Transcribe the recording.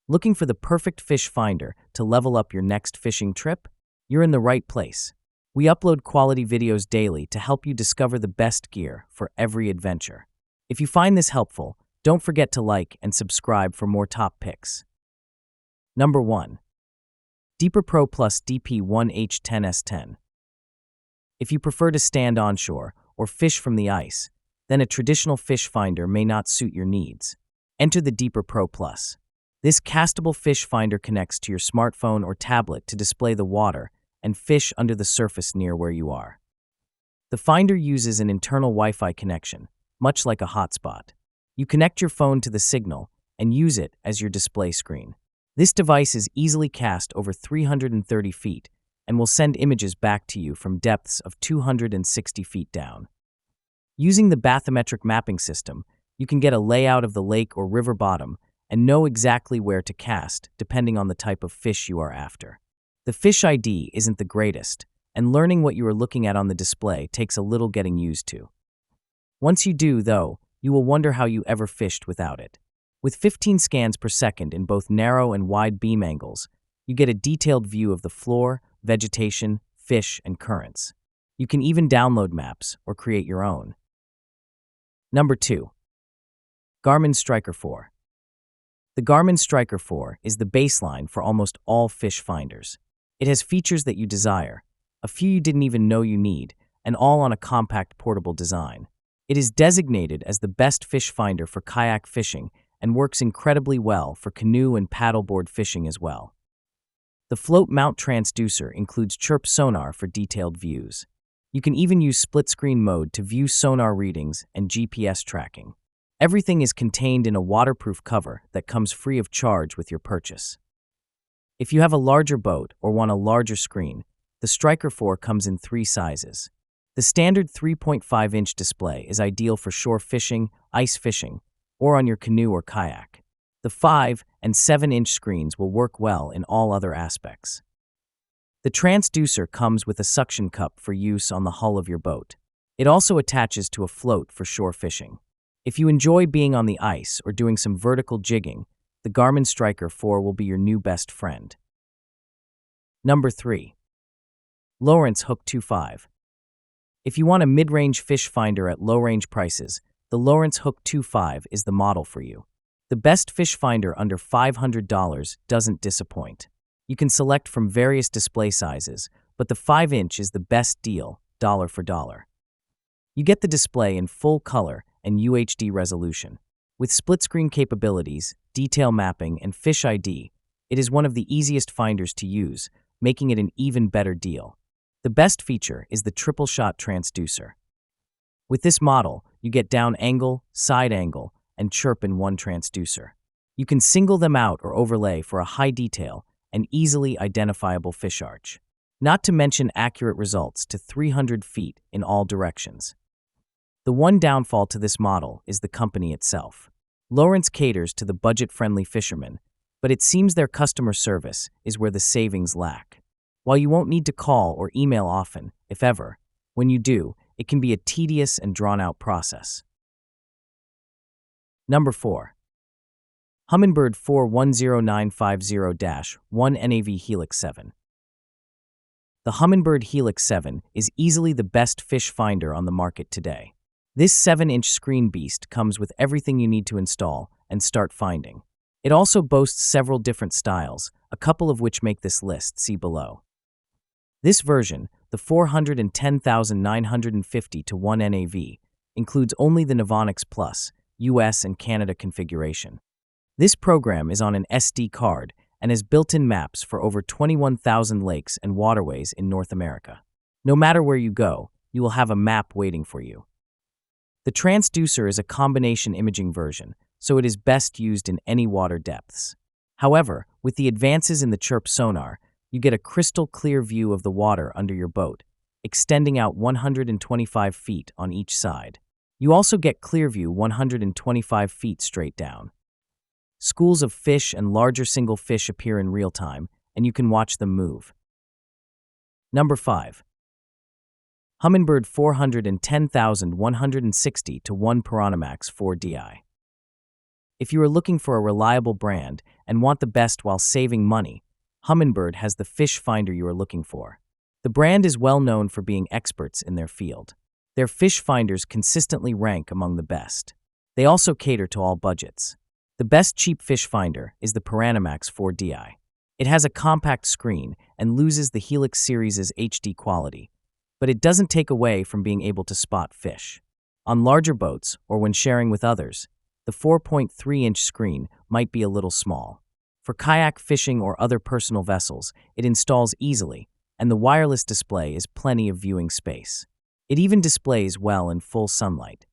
Looking for the perfect fish finder to level up your next fishing trip? You're in the right place. We upload quality videos daily to help you discover the best gear for every adventure. If you find this helpful, don't forget to like and subscribe for more top picks. Number 1. Deeper Pro Plus DP1H10S10. If you prefer to stand onshore or fish from the ice, then a traditional fish finder may not suit your needs. Enter the Deeper Pro Plus. This castable fish finder connects to your smartphone or tablet to display the water and fish under the surface near where you are. The finder uses an internal Wi-Fi connection, much like a hotspot. You connect your phone to the signal and use it as your display screen. This device is easily cast over 330 feet and will send images back to you from depths of 260 feet down. Using the bathymetric mapping system, you can get a layout of the lake or river bottom and know exactly where to cast depending on the type of fish you are after. The fish ID isn't the greatest, and learning what you are looking at on the display takes a little getting used to. Once you do, though, you will wonder how you ever fished without it. With 15 scans per second in both narrow and wide beam angles, you get a detailed view of the floor, vegetation, fish, and currents. You can even download maps or create your own. Number 2. Garmin Striker 4. The Garmin Striker 4 is the baseline for almost all fish finders. It has features that you desire, a few you didn't even know you need, and all on a compact portable design. It is designated as the best fish finder for kayak fishing and works incredibly well for canoe and paddleboard fishing as well. The float mount transducer includes chirp sonar for detailed views. You can even use split-screen mode to view sonar readings and GPS tracking. Everything is contained in a waterproof cover that comes free of charge with your purchase. If you have a larger boat or want a larger screen, the Striker 4 comes in 3 sizes. The standard 3.5-inch display is ideal for shore fishing, ice fishing, or on your canoe or kayak. The 5 and 7-inch screens will work well in all other aspects. The transducer comes with a suction cup for use on the hull of your boat. It also attaches to a float for shore fishing. If you enjoy being on the ice or doing some vertical jigging, the Garmin Striker 4 will be your new best friend. Number 3. Lowrance Hook 2.5. If you want a mid-range fish finder at low-range prices, the Lowrance Hook 2.5 is the model for you. The best fish finder under $500 doesn't disappoint. You can select from various display sizes, but the 5-inch is the best deal, dollar for dollar. You get the display in full color and UHD resolution. With split-screen capabilities, detail mapping, and fish ID, it is one of the easiest finders to use, making it an even better deal. The best feature is the triple-shot transducer. With this model, you get down angle, side angle, and chirp in one transducer. You can single them out or overlay for a high detail and easily identifiable fish arch. Not to mention accurate results to 300 feet in all directions. The one downfall to this model is the company itself. Lowrance caters to the budget-friendly fisherman, but it seems their customer service is where the savings lack. While you won't need to call or email often, if ever, when you do, it can be a tedious and drawn-out process. Number 4. Humminbird 410950-1NAV Helix 7. The Humminbird Helix 7 is easily the best fish finder on the market today. This 7-inch screen beast comes with everything you need to install and start finding. It also boasts several different styles, a couple of which make this list, see below. This version, the 410950-1NAV, includes only the Navionics Plus, US and Canada configuration. This program is on an SD card and has built-in maps for over 21,000 lakes and waterways in North America. No matter where you go, you will have a map waiting for you. The transducer is a combination imaging version, so it is best used in any water depths. However, with the advances in the chirp sonar, you get a crystal clear view of the water under your boat, extending out 125 feet on each side. You also get clear view 125 feet straight down. Schools of fish and larger single fish appear in real time, and you can watch them move. Number 5. Humminbird 410160-1 PiranhaMAX 4DI. If you are looking for a reliable brand and want the best while saving money, Humminbird has the fish finder you are looking for. The brand is well known for being experts in their field. Their fish finders consistently rank among the best. They also cater to all budgets. The best cheap fish finder is the PiranhaMAX 4DI. It has a compact screen and loses the Helix series' HD quality, but it doesn't take away from being able to spot fish. On larger boats or when sharing with others, the 4.3-inch screen might be a little small. For kayak fishing or other personal vessels, it installs easily, and the wireless display is plenty of viewing space. It even displays well in full sunlight.